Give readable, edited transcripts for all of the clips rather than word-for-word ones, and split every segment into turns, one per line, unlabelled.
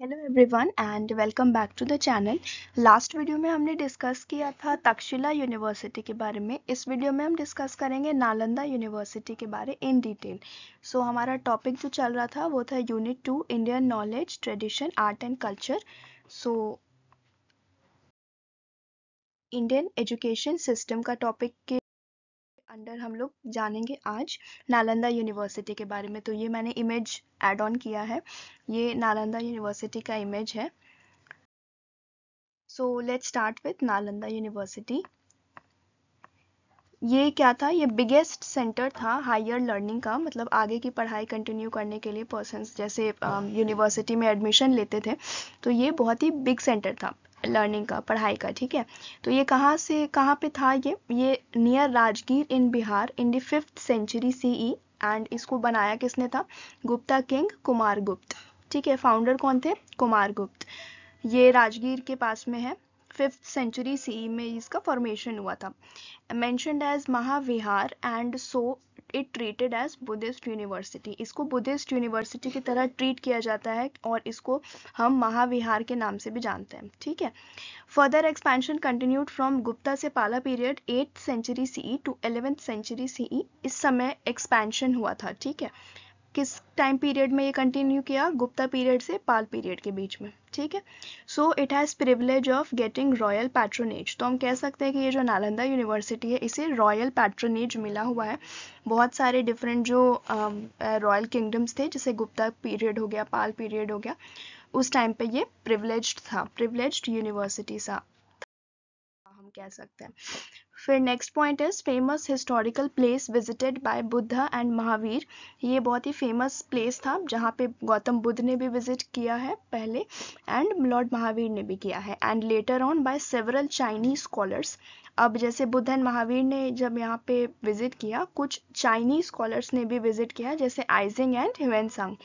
Hello everyone and welcome back to the channel. Last video में हमने discuss किया था तक्षशिला यूनिवर्सिटी के बारे में। इस वीडियो में हम डिस्कस करेंगे नालंदा यूनिवर्सिटी के बारे इन डिटेल। सो हमारा टॉपिक जो चल रहा था वो था unit 2 Indian knowledge tradition art and culture. So Indian education system का टॉपिक के अंडर हम लोग जानेंगे आज नालंदा यूनिवर्सिटी के बारे में। तो ये मैंने इमेज ऐड ऑन किया है, ये नालंदा यूनिवर्सिटी का इमेज है। So let's start with Nalanda university. ये क्या था? ये बिगेस्ट सेंटर था हायर लर्निंग का, मतलब आगे की पढ़ाई कंटिन्यू करने के लिए पर्सन्स जैसे यूनिवर्सिटी में एडमिशन लेते थे, तो ये बहुत ही बिग सेंटर था लर्निंग का, पढ़ाई का। ठीक है, तो ये कहाँ से कहाँ पे था? ये near Rajgir in Bihar in the 5th century CE। And इसको बनाया किसने था? गुप्ता किंग कुमार गुप्त। ठीक है, फाउंडर कौन थे? कुमार गुप्त। ये राजगीर के पास में है। 5th सेंचुरी CE में इसका फॉर्मेशन हुआ था। Mentioned as Mahavihara and so it treated as Buddhist university. इसको बुद्धिस्ट यूनिवर्सिटी की तरह ट्रीट किया जाता है और इसको हम महाविहार के नाम से भी जानते हैं। ठीक है, further expansion continued from Gupta से Pala period 8th century CE to 11th century CE। इस समय एक्सपेंशन हुआ था। ठीक है, किस टाइम पीरियड में ये कंटिन्यू किया? गुप्ता पीरियड से पाल पीरियड के बीच में। ठीक है, so it has privilege of getting royal patronage. तो हम कह सकते हैं कि ये जो नालंदा यूनिवर्सिटी है इसे रॉयल पैट्रोनेज मिला हुआ है। बहुत सारे डिफरेंट जो रॉयल किंगडम्स थे, जैसे गुप्ता पीरियड हो गया, पाल पीरियड हो गया, उस टाइम पे ये प्रिविलेज्ड था, प्रिविलेज्ड यूनिवर्सिटी सा हम कह सकते हैं। फिर next point is famous historical place visited by Buddha and Mahavir. ये बहुत ही फेमस प्लेस था जहाँ पे गौतम बुद्ध ने भी विजिट किया है पहले, एंड लॉर्ड महावीर ने भी किया है, and later on by several Chinese scholars. अब जैसे बुद्ध एंड महावीर ने जब यहाँ पे विजिट किया, कुछ चाइनीज स्कॉलर्स ने भी विजिट किया, जैसे आइजिंग एंड ह्यूएनसांग।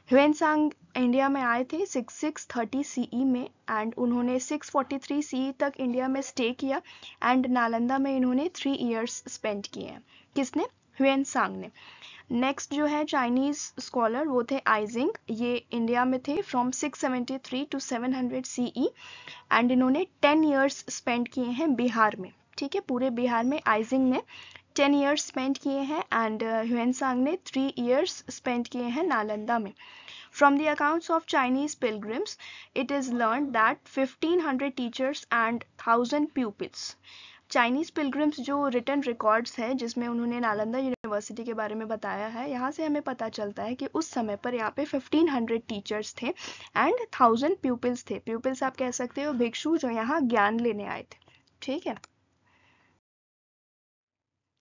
ह्यूएनसांग इंडिया में आए थे 630 CE में, एंड उन्होंने 643 CE तक इंडिया में स्टे किया, एंड नालंदा में इन्होंने 3 इयर्स स्पेंड किए हैं। किसने? ह्यूएनसांग ने। नेक्स्ट जो है चाइनीज स्कॉलर, वो थे आइजिंग। ये इंडिया में थे फ्रॉम 673 टू 700 CE, एंड इन्होंने 10 इयर्स स्पेंड किए हैं बिहार में। ठीक है, पूरे बिहार में आइजिंग ने 10 इयर्स स्पेंड किए हैं, एंड ह्यूएनसांग ने 3 इयर्स स्पेंड किए हैं नालंदा में। From the accounts of Chinese pilgrims, it is learned that 1500 teachers and 1000 pupils. Chinese pilgrims जो रिटर्न रिकॉर्ड्स है जिसमें उन्होंने नालंदा यूनिवर्सिटी के बारे में बताया है, यहाँ से हमें पता चलता है कि उस समय पर यहाँ पे 1500 टीचर्स थे एंड 1000 प्यूपिल्स थे। प्यूपिल्स आप कह सकते हो भिक्षु जो यहाँ ज्ञान लेने आए थे। ठीक है,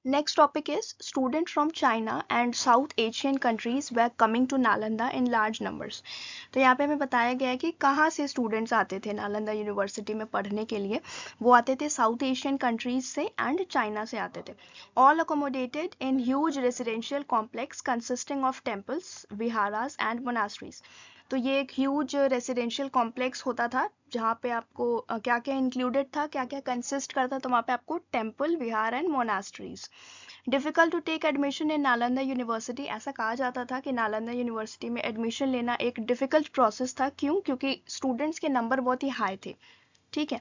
next topic is students from China and South Asian countries were coming to Nalanda in large numbers. तो यहाँ पे हमें बताया गया है कि कहाँ से स्टूडेंट्स आते थे नालंदा यूनिवर्सिटी में पढ़ने के लिए। वो आते थे साउथ एशियन कंट्रीज से एंड चाइना से आते थे। All accommodated in huge residential complex consisting of temples, विहारास and monasteries. तो ये एक ह्यूज रेसिडेंशियल कॉम्प्लेक्स होता था जहाँ पे आपको क्या क्या इंक्लूडेड था, क्या क्या कंसिस्ट करता, तो वहाँ पे आपको temple, vihara and monasteries. Difficult to take admission in Nalanda university. ऐसा कहा जाता था कि नालंदा यूनिवर्सिटी में एडमिशन लेना एक डिफिकल्ट प्रोसेस था। क्यों? क्योंकि स्टूडेंट्स के नंबर बहुत ही हाई थे। ठीक है,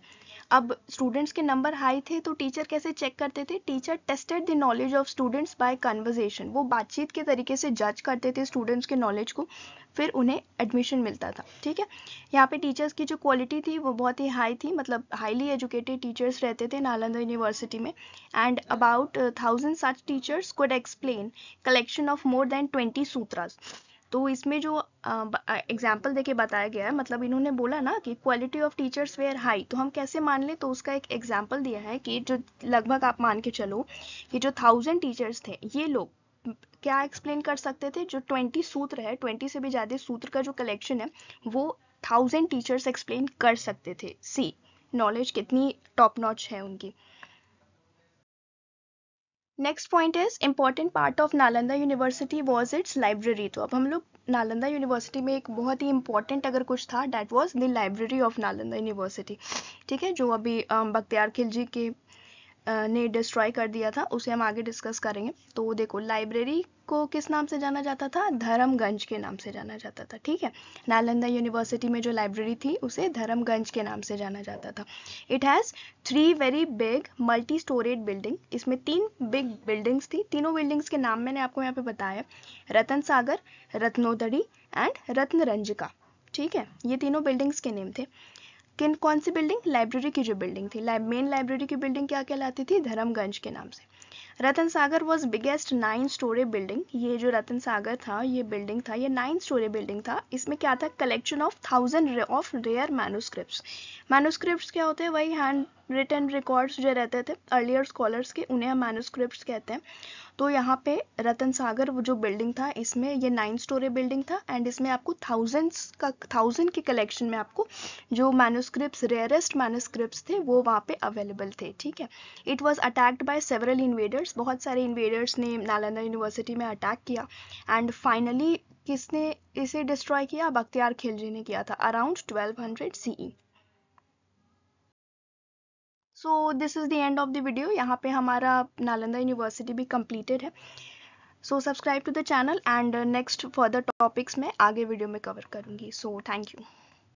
अब स्टूडेंट्स के नंबर हाई थे तो टीचर कैसे चेक करते थे? Teacher tested the knowledge of students by conversation. वो बातचीत के तरीके से जज करते थे स्टूडेंट्स के नॉलेज को, फिर उन्हें एडमिशन मिलता था। ठीक है, यहाँ पे टीचर्स की जो क्वालिटी थी वो बहुत ही हाई थी, मतलब हाईली एजुकेटेड टीचर्स रहते थे नालंदा यूनिवर्सिटी में, and about 1000 such teachers could explain collection of more than 20 सूत्रास। तो इसमें जो एग्जाम्पल देके बताया गया है, मतलब इन्होंने बोला ना कि quality of teachers were high, तो हम कैसे मान लें? तो उसका एक एग्जाम्पल दिया है कि जो लगभग आप मान के चलो कि जो 1000 टीचर्स थे, ये लोग क्या एक्सप्लेन कर सकते थे? जो 20 सूत्र है, 20 से भी ज़्यादा सूत्र का जो कलेक्शन है, वो 1000 टीचर्स एक्सप्लेन कर सकते थे। सी नॉलेज कितनी टॉप नॉच है उनकी। Next point is important part of Nalanda university was it's library. तो अब हम लोग नालंदा यूनिवर्सिटी में एक बहुत ही इंपॉर्टेंट अगर कुछ था, that was the library of Nalanda university. ठीक है, जो अभी बख्तियार खिलजी के ने डिस्ट्रॉय कर दिया था, उसे हम आगे डिस्कस करेंगे। तो देखो, लाइब्रेरी को किस नाम से जाना जाता था? धर्मगंज के नाम से जाना जाता था, ठीक है। नालंदा यूनिवर्सिटी में जो लाइब्रेरी थी उसे धर्मगंज के नाम से जाना जाता था। It has 3 very big multi storeyed building. इसमें 3 बिग बिल्डिंग्स थी। तीनों बिल्डिंग्स के नाम मैंने आपको यहाँ पे बताया, रतन सागर, रत्नोदरी एंड रत्नरंजिका, ठीक है। ये तीनों बिल्डिंग्स के नेम थे। कौन सी बिल्डिंग? लाइब्रेरी की जो बिल्डिंग थी, मेन लाइब्रेरी की बिल्डिंग क्या कहलाती थी? धर्मगंज के नाम से। रतन सागर वॉज बिगेस्ट 9 स्टोरी बिल्डिंग। ये जो रतन सागर था, ये बिल्डिंग था, ये 9 स्टोरी बिल्डिंग था। इसमें क्या था? Collection of 1000 of rare manuscripts. Manuscripts क्या होते हैं? वही हैंड रिटन रिकॉर्ड्स जो रहते थे अर्लियर स्कॉलर्स के, उन्हें हम मैन्युस्क्रिप्ट्स कहते हैं। तो यहाँ पे रतन सागर वो जो बिल्डिंग था, इसमें ये 9 स्टोरी बिल्डिंग था एंड इसमें आपको 1000 के कलेक्शन में आपको जो मैन्युस्क्रिप्ट्स, रेयरेस्ट मैन्युस्क्रिप्ट्स थे वो वहाँ पे अवेलेबल थे, ठीक है। It was attacked by several invaders. बहुत सारे इन्वेडर्स ने नालंदा यूनिवर्सिटी में अटैक किया एंड फाइनली किसने इसे डिस्ट्रॉय किया? बख्तियार खिलजी ने किया था, around 1200 CE। So this is the end of the video. यहाँ पे हमारा नालंदा यूनिवर्सिटी भी कंप्लीटेड है। So subscribe to the channel and next further topics मैं आगे वीडियो में कवर करूँगी। So thank you.